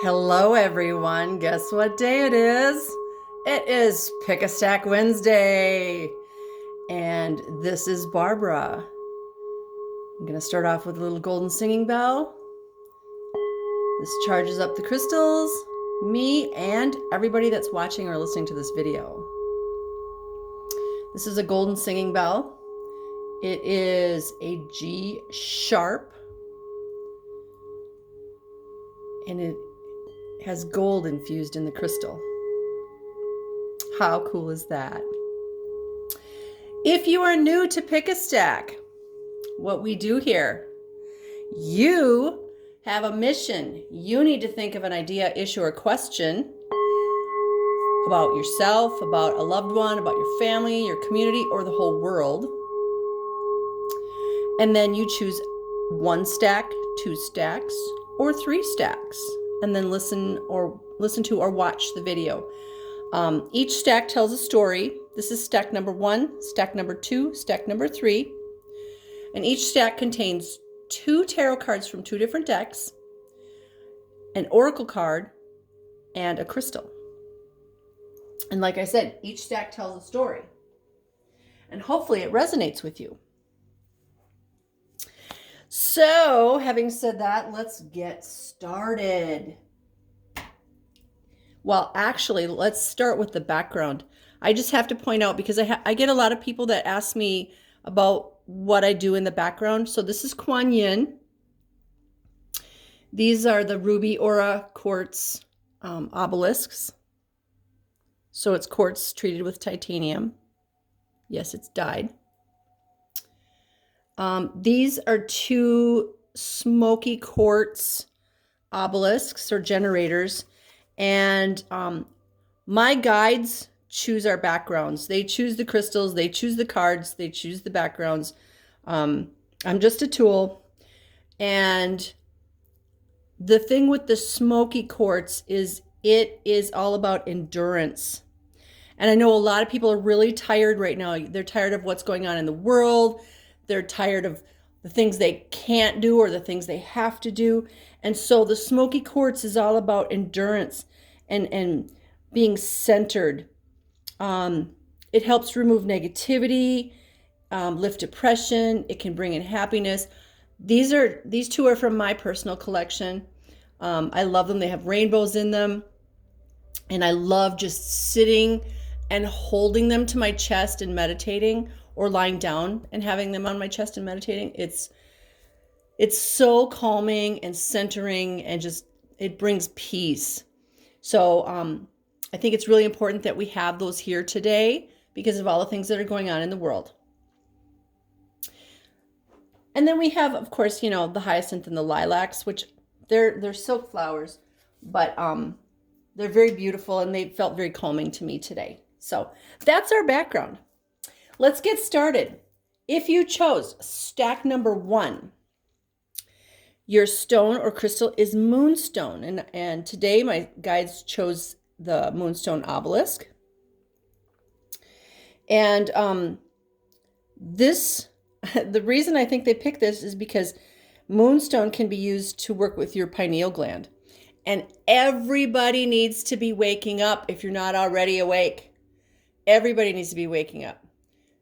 Hello, everyone. Guess what day it is? It is Pick a Stack Wednesday. And this is Barbara. I'm going to start off with a little golden singing bell. This charges up the crystals, me, and everybody that's watching or listening to this video. This is a golden singing bell. It is a G sharp. And it has gold infused in the crystal. How cool is that? If you are new to Pick a Stack, what we do here, you have a mission. You need to think of an idea, issue, or question about yourself, about a loved one, about your family, your community, or the whole world. And then you choose 1 stack, 2 stacks, or 3 stacks, and then listen to or watch the video. Each stack tells a story. This is stack number 1, stack number 2, stack number 3. And each stack contains 2 tarot cards from 2 different decks, an oracle card, and a crystal. And like I said, each stack tells a story. And hopefully it resonates with you. So, having said that, let's get started. Well, actually, let's start with the background. I just have to point out, because I get a lot of people that ask me about what I do in the background. So this is Kuan Yin. These are the ruby aura quartz obelisks. So it's quartz treated with titanium. Yes, it's dyed. These are 2 smoky quartz obelisks or generators. And my guides choose our backgrounds. They choose the crystals, they choose the cards, they choose the backgrounds. I'm just a tool. And the thing with the smoky quartz is it is all about endurance. And I know a lot of people are really tired right now. They're tired of what's going on in the world. They're tired of the things they can't do or the things they have to do. And so the smoky quartz is all about endurance and being centered. It helps remove negativity, lift depression. It can bring in happiness. These 2 are from my personal collection. I love them. They have rainbows in them. And I love just sitting and holding them to my chest and meditating, or lying down and having them on my chest and meditating. It's so calming and centering, and just it brings peace. So I think it's really important that we have those here today because of all the things that are going on in the world. And then we have, of course, the hyacinth and the lilacs, which they're silk flowers, but they're very beautiful, and they felt very calming to me today. So that's our background. Let's get started. If you chose stack number 1, your stone or crystal is Moonstone. And today my guides chose the Moonstone obelisk. And the reason I think they picked this is because Moonstone can be used to work with your pineal gland. And everybody needs to be waking up if you're not already awake. Everybody needs to be waking up.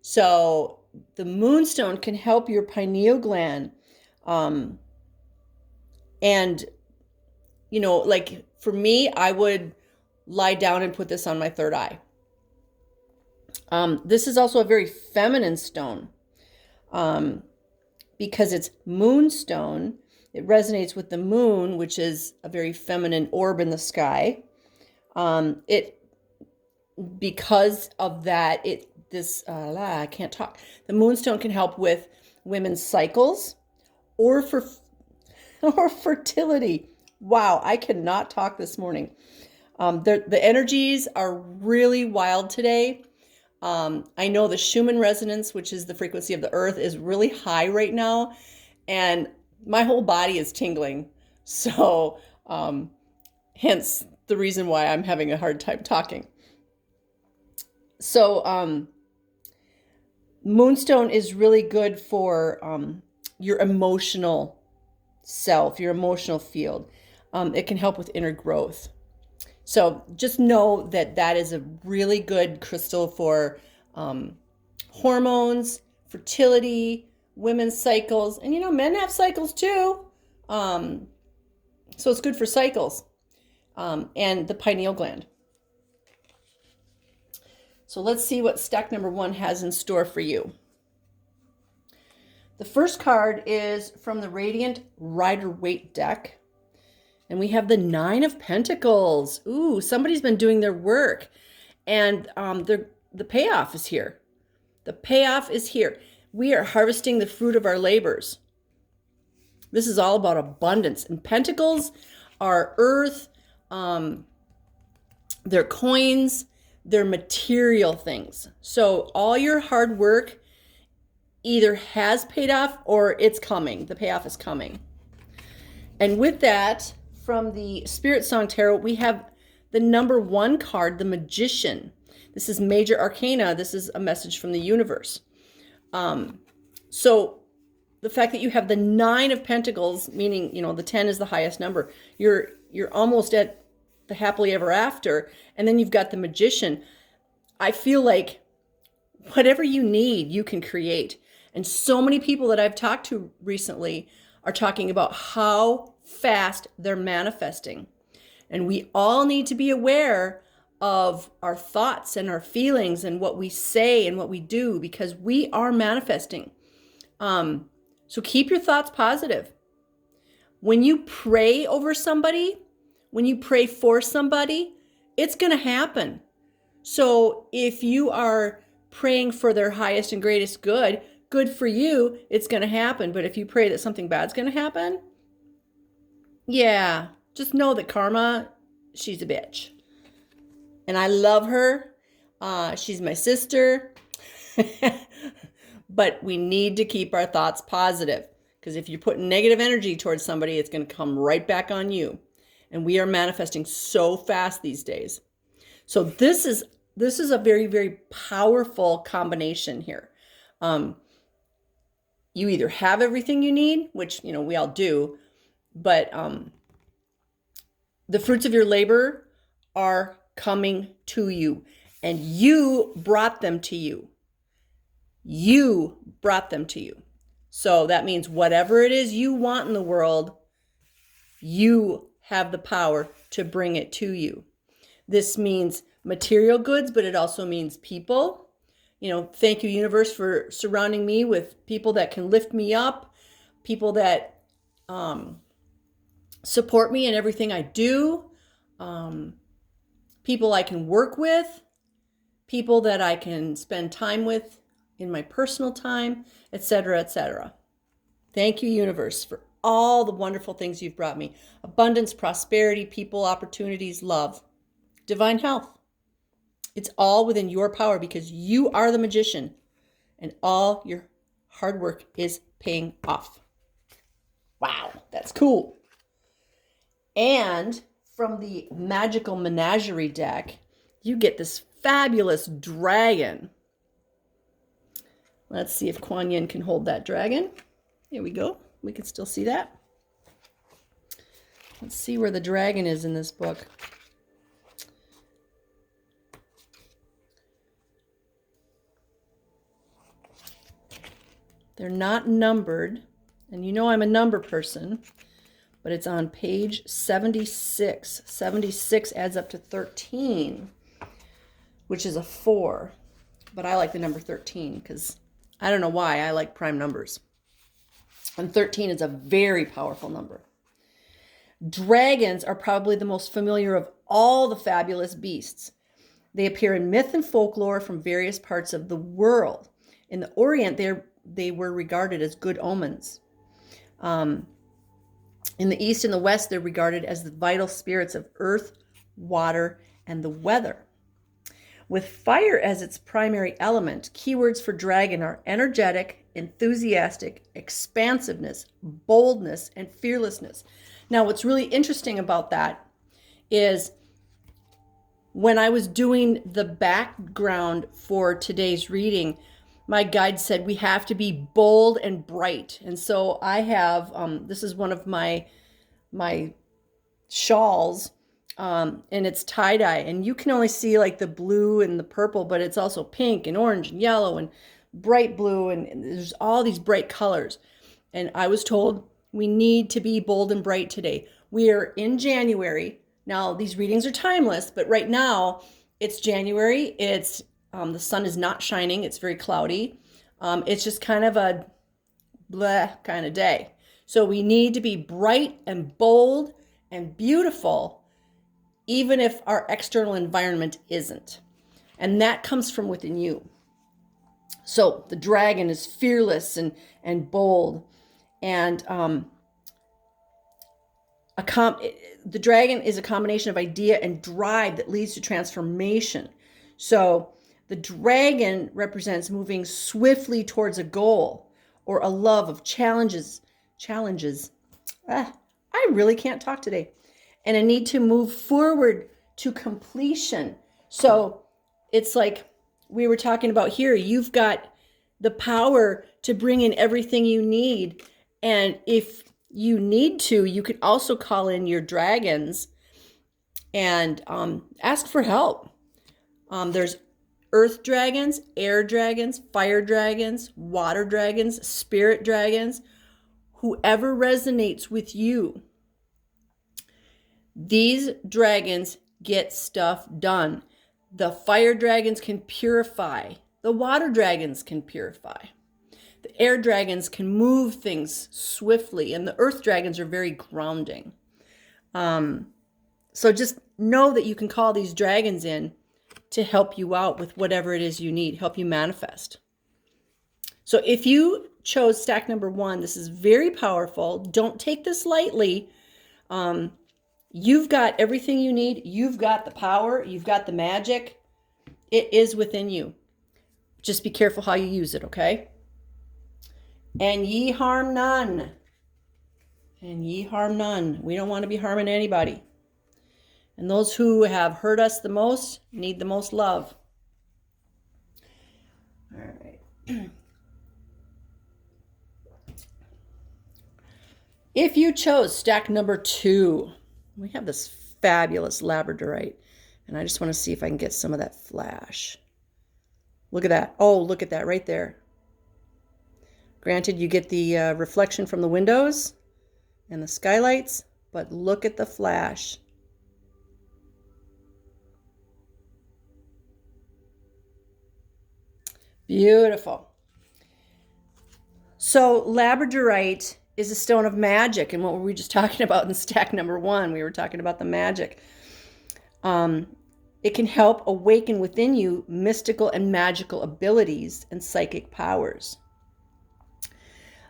So the Moonstone can help your pineal gland. And, like for me, I would lie down and put this on my 3rd eye. This is also a very feminine stone because it's Moonstone. It resonates with the moon, which is a very feminine orb in the sky. Because of that, I can't talk. The Moonstone can help with women's cycles or fertility. Wow, I cannot talk this morning. The energies are really wild today. I know the Schumann resonance, which is the frequency of the earth, is really high right now, and my whole body is tingling. So, hence the reason why I'm having a hard time talking. So, Moonstone is really good for your emotional self, your emotional field. It can help with inner growth. So just know that that is a really good crystal for hormones, fertility, women's cycles, and men have cycles too. So it's good for cycles and the pineal gland. So let's see what stack number 1 has in store for you. The first card is from the Radiant Rider-Waite deck. And we have the 9 of Pentacles. Ooh, somebody's been doing their work. And the payoff is here. The payoff is here. We are harvesting the fruit of our labors. This is all about abundance. And Pentacles are earth, they're coins, they're material things. So all your hard work either has paid off or it's coming. The payoff is coming. And with that, from the Spirit Song Tarot, we have the number 1 card, the Magician. This is Major Arcana. This is a message from the universe. So the fact that you have the 9 of Pentacles, meaning, the 10 is the highest number. You're almost at the happily ever after. And then you've got the Magician. I feel like whatever you need, you can create. And so many people that I've talked to recently are talking about how fast they're manifesting. And we all need to be aware of our thoughts and our feelings and what we say and what we do, because we are manifesting. So keep your thoughts positive. When you pray over somebody, when you pray for somebody, it's going to happen. So if you are praying for their highest and greatest good, good for you, it's going to happen. But if you pray that something bad's going to happen, yeah, just know that karma, she's a bitch. And I love her. She's my sister. But we need to keep our thoughts positive, because if you put negative energy towards somebody, it's going to come right back on you. And we are manifesting so fast these days. So this is a very, very powerful combination here. You either have everything you need, which, we all do, but the fruits of your labor are coming to you, and you brought them to you. You brought them to you. So that means whatever it is you want in the world, you have the power to bring it to you. This means material goods, but it also means people. Thank you, universe, for surrounding me with people that can lift me up, people that support me in everything I do, people I can work with, people that I can spend time with in my personal time, etc., etc. Thank you, universe, for all the wonderful things you've brought me. Abundance, prosperity, people, opportunities, love, divine health. It's all within your power, because you are the magician and all your hard work is paying off. Wow, that's cool. And from the Magical Menagerie deck, you get this fabulous dragon. Let's see if Kuan Yin can hold that dragon. Here we go. We can still see that. Let's see where the dragon is in this book. They're not numbered. And I'm a number person, but it's on page 76. 76 adds up to 13, which is a 4. But I like the number 13 because I don't know why. I like prime numbers. And 13 is a very powerful number. Dragons are probably the most familiar of all the fabulous beasts. They appear in myth and folklore from various parts of the world. In the Orient, they were regarded as good omens. In the East and the West, they're regarded as the vital spirits of earth, water, and the weather. With fire as its primary element, keywords for dragon are energetic, enthusiastic, expansiveness, boldness, and fearlessness. Now, what's really interesting about that is when I was doing the background for today's reading, my guide said we have to be bold and bright. And so I have, this is one of my shawls, and it's tie-dye, and you can only see like the blue and the purple, but it's also pink and orange and yellow and bright blue, and there's all these bright colors. And I was told we need to be bold and bright today. We are in January. Now, these readings are timeless, but right now it's January. It's the sun is not shining. It's very cloudy. It's just kind of a bleh kind of day. So we need to be bright and bold and beautiful, even if our external environment isn't. And that comes from within you. So the dragon is fearless and bold. And the dragon is a combination of idea and drive that leads to transformation. So the dragon represents moving swiftly towards a goal or a love of challenges. I really can't talk today. And a need to move forward to completion. So it's like we were talking about here. You've got the power to bring in everything you need. And if you need to, you can also call in your dragons and ask for help. There's earth dragons, air dragons, fire dragons, water dragons, spirit dragons, whoever resonates with you. These dragons get stuff done. The fire dragons can purify. The water dragons can purify. The air dragons can move things swiftly, and the earth dragons are very grounding. So just know that you can call these dragons in to help you out with whatever it is you need, help you manifest. So if you chose stack number 1, this is very powerful. Don't take this lightly. You've got everything you need. You've got the power. You've got the magic. It is within you. Just be careful how you use it, okay? And ye harm none. And ye harm none. We don't want to be harming anybody. And those who have hurt us the most need the most love. All right. If you chose stack number 2, we have this fabulous Labradorite. And I just want to see if I can get some of that flash. Look at that. Oh, look at that right there. Granted, you get the reflection from the windows and the skylights, but look at the flash. Beautiful. So Labradorite is a stone of magic. And what were we just talking about in stack number 1? We were talking about the magic. It can help awaken within you mystical and magical abilities and psychic powers.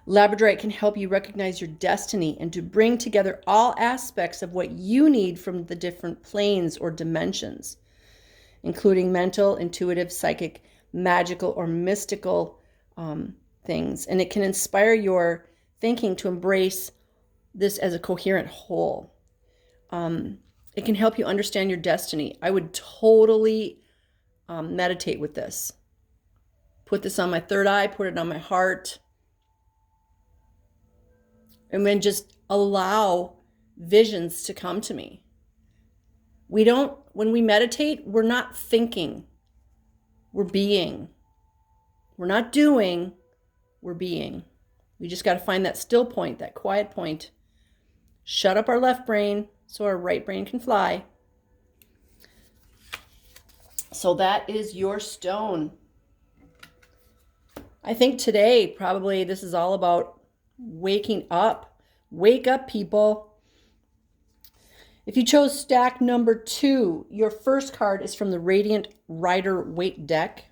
Labradorite can help you recognize your destiny and to bring together all aspects of what you need from the different planes or dimensions, including mental, intuitive, psychic, magical, or mystical things. And it can inspire your thinking to embrace this as a coherent whole. It can help you understand your destiny. I would totally meditate with this. Put this on my third eye, put it on my heart. And then just allow visions to come to me. When we meditate, we're not thinking, we're being. We're not doing, we're being. We just got to find that still point, that quiet point. Shut up our left brain so our right brain can fly. So that is your stone. I think today, probably this is all about waking up. Wake up, people. If you chose stack number 2, your first card is from the Radiant Rider Waite deck.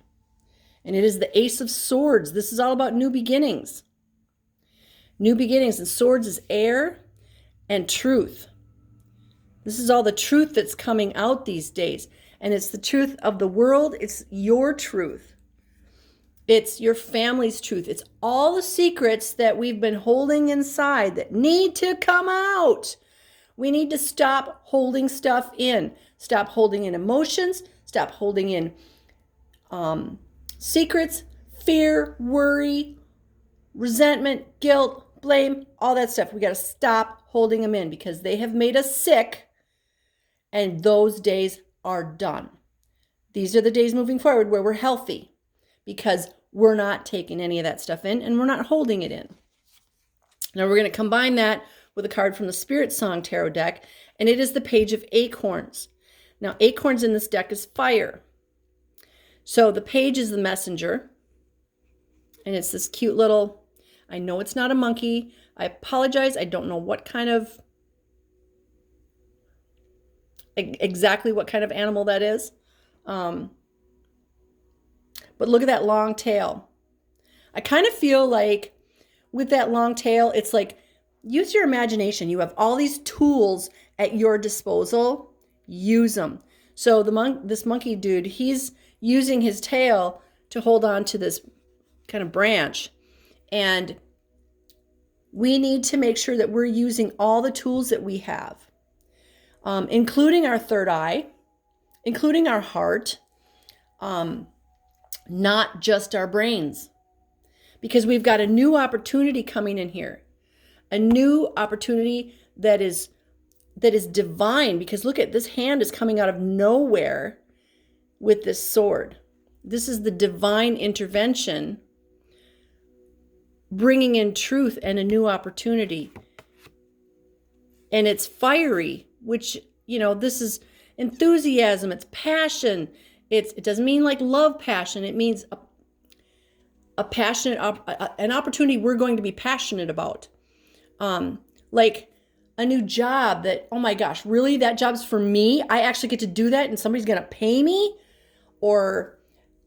And it is the Ace of Swords. This is all about new beginnings. New beginnings. And swords is air and truth. This is all the truth that's coming out these days. And it's the truth of the world. It's your truth. It's your family's truth. It's all the secrets that we've been holding inside that need to come out. We need to stop holding stuff in. Stop holding in emotions. Stop holding in secrets, fear, worry, resentment, guilt, blame, all that stuff. We got to stop holding them in because they have made us sick, and those days are done. These are the days moving forward where we're healthy because we're not taking any of that stuff in and we're not holding it in. Now we're going to combine that with a card from the Spirit Song Tarot deck, and it is the Page of Acorns. Now, acorns in this deck is fire. So the page is the messenger, and it's this cute little, I know it's not a monkey. I apologize. I don't know what kind of, exactly what kind of animal that is. But look at that long tail. I kind of feel like with that long tail, it's like, use your imagination. You have all these tools at your disposal. Use them. So this monkey dude, he's using his tail to hold on to this kind of branch. And we need to make sure that we're using all the tools that we have, including our third eye, including our heart, not just our brains. Because we've got a new opportunity coming in here. A new opportunity that is divine. Because look at this hand is coming out of nowhere with this sword. This is the divine intervention bringing in truth and a new opportunity. And it's fiery, which, this is enthusiasm, it's passion. It doesn't mean like love passion. It means an opportunity we're going to be passionate about. Like a new job that, oh my gosh, really? That job's for me? I actually get to do that and somebody's going to pay me? Or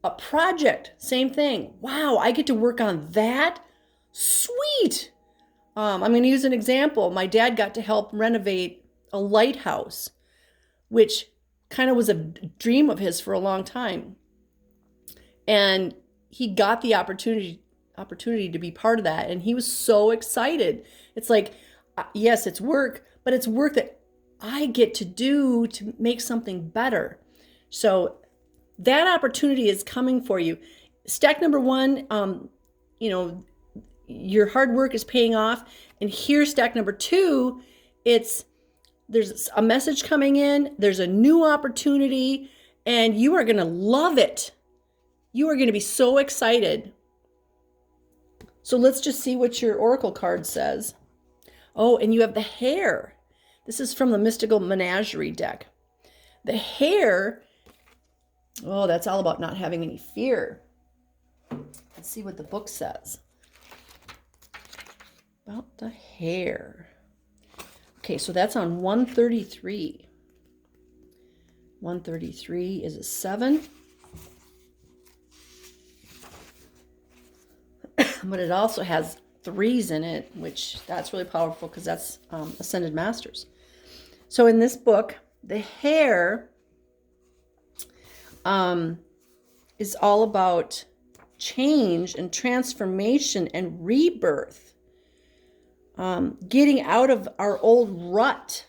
a project, same thing. Wow, I get to work on that? Sweet. I'm going to use an example. My dad got to help renovate a lighthouse, which kind of was a dream of his for a long time. And he got the opportunity to be part of that. And he was so excited. It's like, yes, it's work, but it's work that I get to do to make something better. So that opportunity is coming for you. Stack number one, your hard work is paying off. And here's stack number two. There's a message coming in. There's a new opportunity and you are going to love it. You are going to be so excited. So let's just see what your oracle card says. Oh, and you have the hare. This is from the Mystical Menagerie deck. The hare, oh, that's all about not having any fear. Let's see what the book says about the hare. Okay, so that's on 133. 133 is a 7. But it also has 3s in it, which that's really powerful because that's Ascended Masters. So in this book, the hare is all about change and transformation and rebirth. Getting out of our old rut.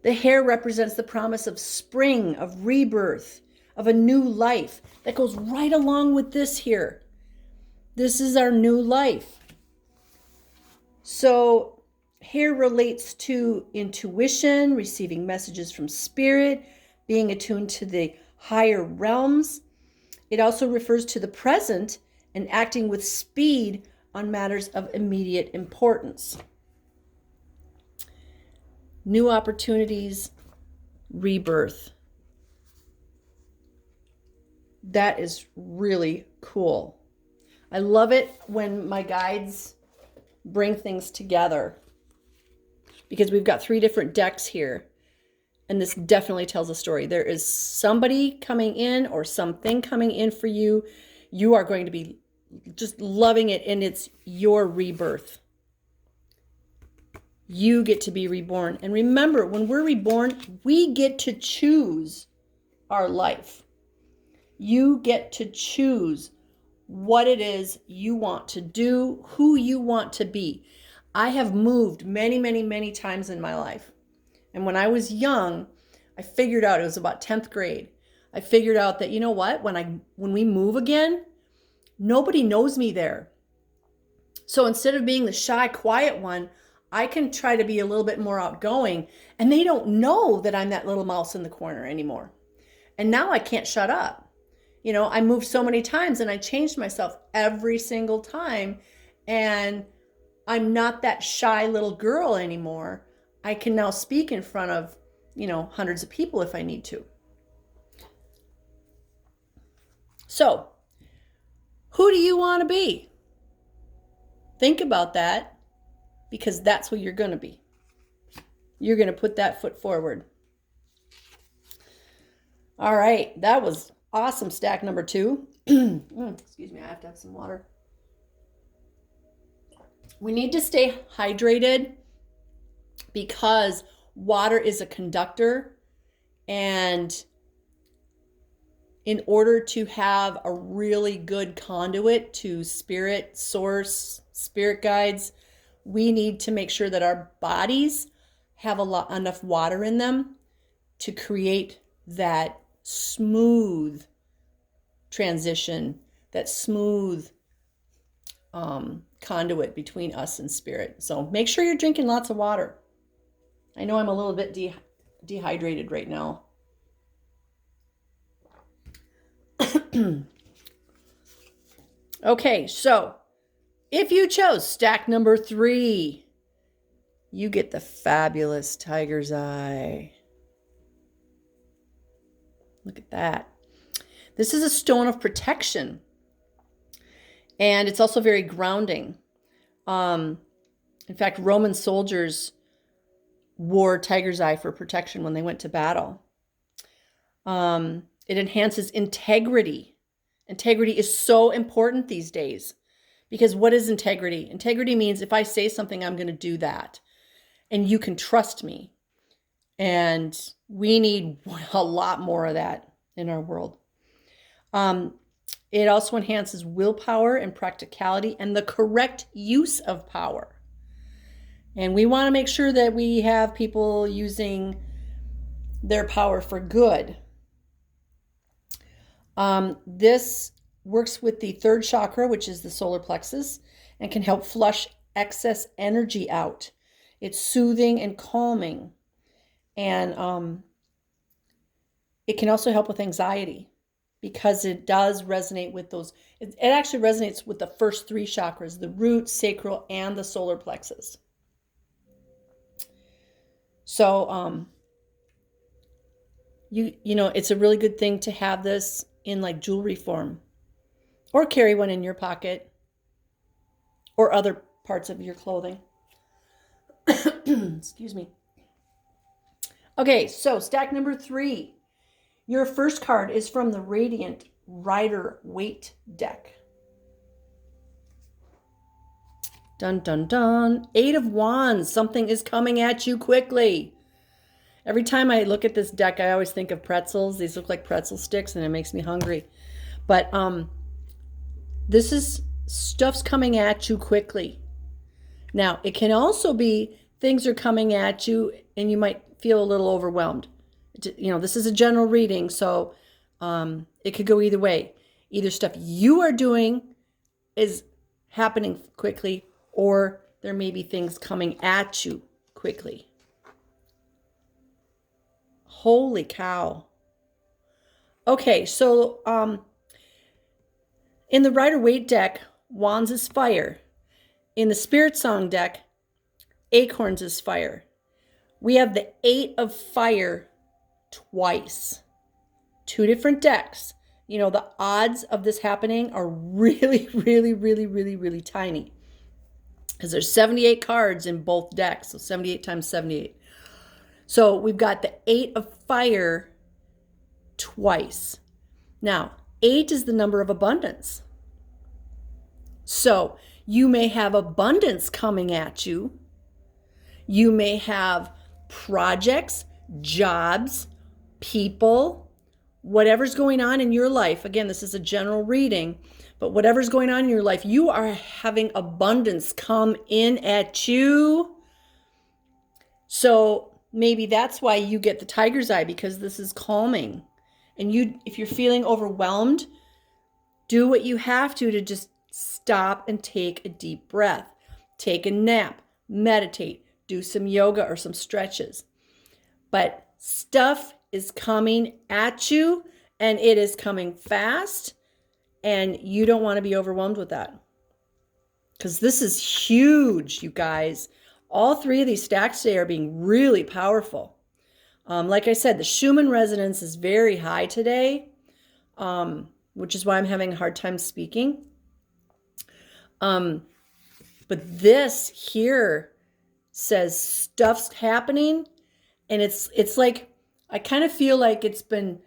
The hare represents the promise of spring, of rebirth, of a new life. That goes right along with this here. This is our new life. So hare relates to intuition, receiving messages from spirit, being attuned to the higher realms. It also refers to the present and acting with speed on matters of immediate importance. New opportunities, rebirth. That is really cool. I love it when my guides bring things together because we've got 3 different decks here. And this definitely tells a story. There is somebody coming in or something coming in for you. You are going to be just loving it, and it's your rebirth. You get to be reborn. And remember, when we're reborn, we get to choose our life. You get to choose what it is you want to do, who you want to be. I have moved many, many, many times in my life. And when I was young, I figured out, it was about 10th grade. I figured out that, you know what, when we move again, nobody knows me there. So instead of being the shy, quiet one, I can try to be a little bit more outgoing, and they don't know that I'm that little mouse in the corner anymore. And now I can't shut up. I moved so many times and I changed myself every single time. And I'm not that shy little girl anymore. I can now speak in front of, hundreds of people if I need to. So, who do you want to be? Think about that, because that's who you're going to be. You're going to put that foot forward. All right, that was awesome, stack number 2. Excuse me, I have to have some water. We need to stay hydrated because water is a conductor, and in order to have a really good conduit to spirit, source, spirit guides, we need to make sure that our bodies have enough water in them to create that smooth transition, that smooth conduit between us and spirit. So make sure you're drinking lots of water. I know I'm a little bit dehydrated right now. Okay, so if you chose stack number 3, you get the fabulous tiger's eye. Look at that. This is a stone of protection, and it's also very grounding. In fact, Roman soldiers wore tiger's eye for protection when they went to battle. It enhances integrity. Integrity is so important these days, because what is integrity? Integrity means if I say something, I'm going to do that, and you can trust me. And we need a lot more of that in our world. It also enhances willpower and practicality and the correct use of power. And we want to make sure that we have people using their power for good. This works with the 3rd chakra, which is the solar plexus, and can help flush excess energy out. It's soothing and calming. And it can also help with anxiety, because it does resonate with those. It actually resonates with the first 3 chakras, the root, sacral, and the solar plexus. So, it's a really good thing to have this in like jewelry form, or carry one in your pocket or other parts of your clothing. Excuse me. Okay, so stack number 3. Your first card is from the Radiant Rider-Waite deck. Dun, dun, dun. 8 of Wands. Something is coming at you quickly. Every time I look at this deck, I always think of pretzels. These look like pretzel sticks, and it makes me hungry. But this is stuff's coming at you quickly. Now, it can also be things are coming at you, and you might feel a little overwhelmed. This is a general reading, so it could go either way. Either stuff you are doing is happening quickly, or there may be things coming at you quickly. Holy cow. Okay, so in the Rider-Waite deck, Wands is fire. In the Spirit Song deck, Acorns is fire. We have the 8 of fire twice. 2 different decks. The odds of this happening are really, really, really, really, really tiny, because there's 78 cards in both decks. So 78 times 78. So we've got the 8 of fire twice. Now, 8 is the number of abundance. So you may have abundance coming at you. You may have projects, jobs, people, whatever's going on in your life. Again, this is a general reading, but whatever's going on in your life, you are having abundance come in at you. So maybe that's why you get the tiger's eye, because this is calming. And if you're feeling overwhelmed, do what you have to just stop and take a deep breath. Take a nap, meditate, do some yoga or some stretches. But stuff is coming at you, and it is coming fast, and you don't want to be overwhelmed with that. Because this is huge, you guys. All three of these stacks today are being really powerful. Like I said, the Schumann resonance is very high today, which is why I'm having a hard time speaking. But this here says stuff's happening, and it's like, I kind of feel like it's been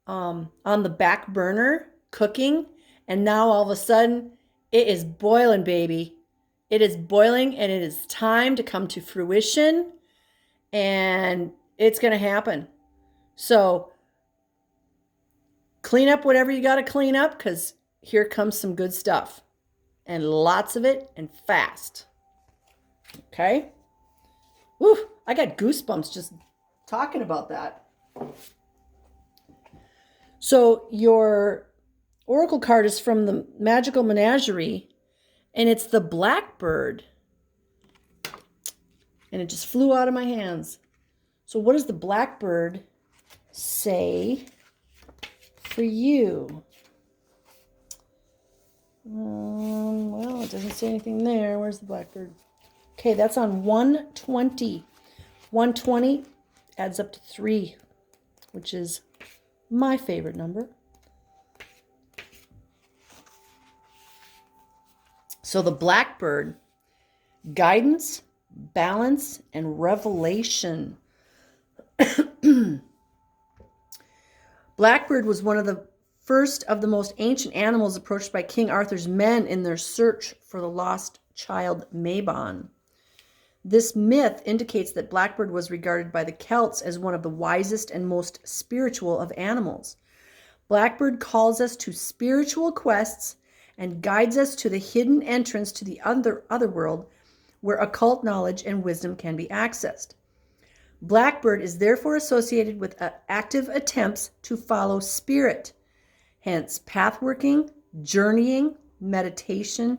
on the back burner cooking, and now all of a sudden it is boiling, baby. It is boiling, and it is time to come to fruition, and it's going to happen. So clean up whatever you got to clean up, because here comes some good stuff, and lots of it, and fast. Okay? Woo, I got goosebumps just talking about that. So your oracle card is from the Magical Menagerie, and it's the Blackbird. And it just flew out of my hands. So what does the Blackbird say for you? Well, it doesn't say anything there. Where's the Blackbird? Okay, that's on 120. 120 adds up to 3, which is my favorite number. So the Blackbird, guidance, balance, and revelation. Blackbird was one of the first of the most ancient animals approached by King Arthur's men in their search for the lost child Mabon. This myth indicates that Blackbird was regarded by the Celts as one of the wisest and most spiritual of animals. Blackbird calls us to spiritual quests and guides us to the hidden entrance to the other world, where occult knowledge and wisdom can be accessed. Blackbird is therefore associated with active attempts to follow spirit, hence pathworking, journeying, meditation,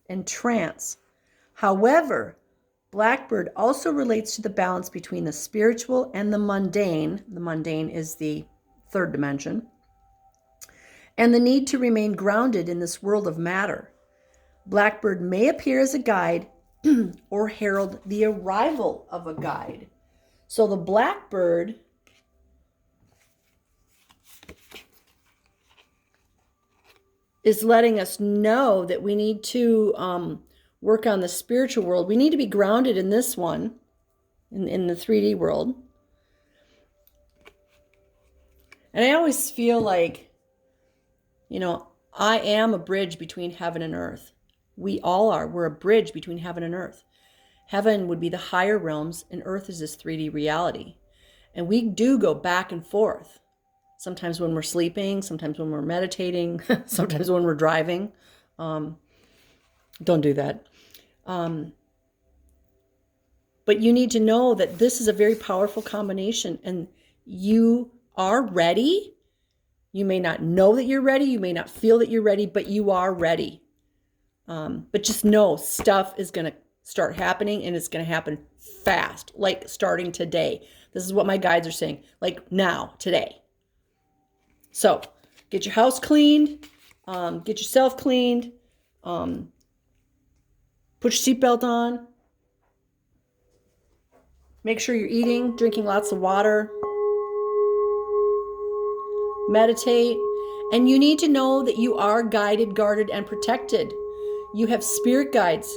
and trance. However, Blackbird also relates to the balance between the spiritual and the mundane. The mundane is the third dimension, and the need to remain grounded in this world of matter. Blackbird may appear as a guide or herald the arrival of a guide. So the Blackbird is letting us know that we need to work on the spiritual world. We need to be grounded in this one, in the 3D world. And I always feel like, I am a bridge between heaven and earth. We all are. We're a bridge between heaven and earth. Heaven would be the higher realms, and earth is this 3D reality. And we do go back and forth. Sometimes when we're sleeping, sometimes when we're meditating, sometimes when we're driving. Don't do that. But you need to know that this is a very powerful combination, and you are ready. You may not know that you're ready. You may not feel that you're ready, but you are ready. But just know stuff is going to start happening, and it's going to happen fast, like starting today. This is what my guides are saying, like now, today. So get your house cleaned, get yourself cleaned, put your seatbelt on, make sure you're eating, drinking lots of water, meditate, and you need to know that you are guided, guarded, and protected. You have spirit guides.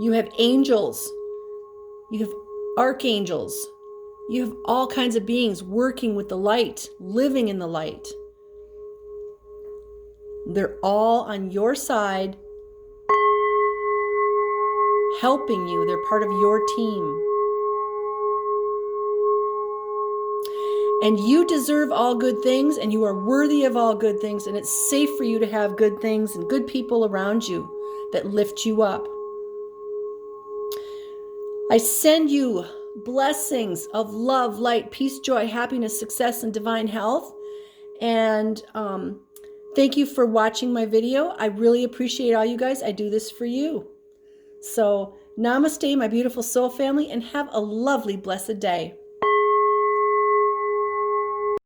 You have angels. You have archangels. You have all kinds of beings working with the light, living in the light. They're all on your side, helping you. They're part of your team. And you deserve all good things, and you are worthy of all good things, and it's safe for you to have good things and good people around you that lift you up. I send you blessings of love, light, peace, joy, happiness, success, and divine health. And thank you for watching my video. I really appreciate all you guys. I do this for you. So Namaste, my beautiful soul family, and have a lovely, blessed day.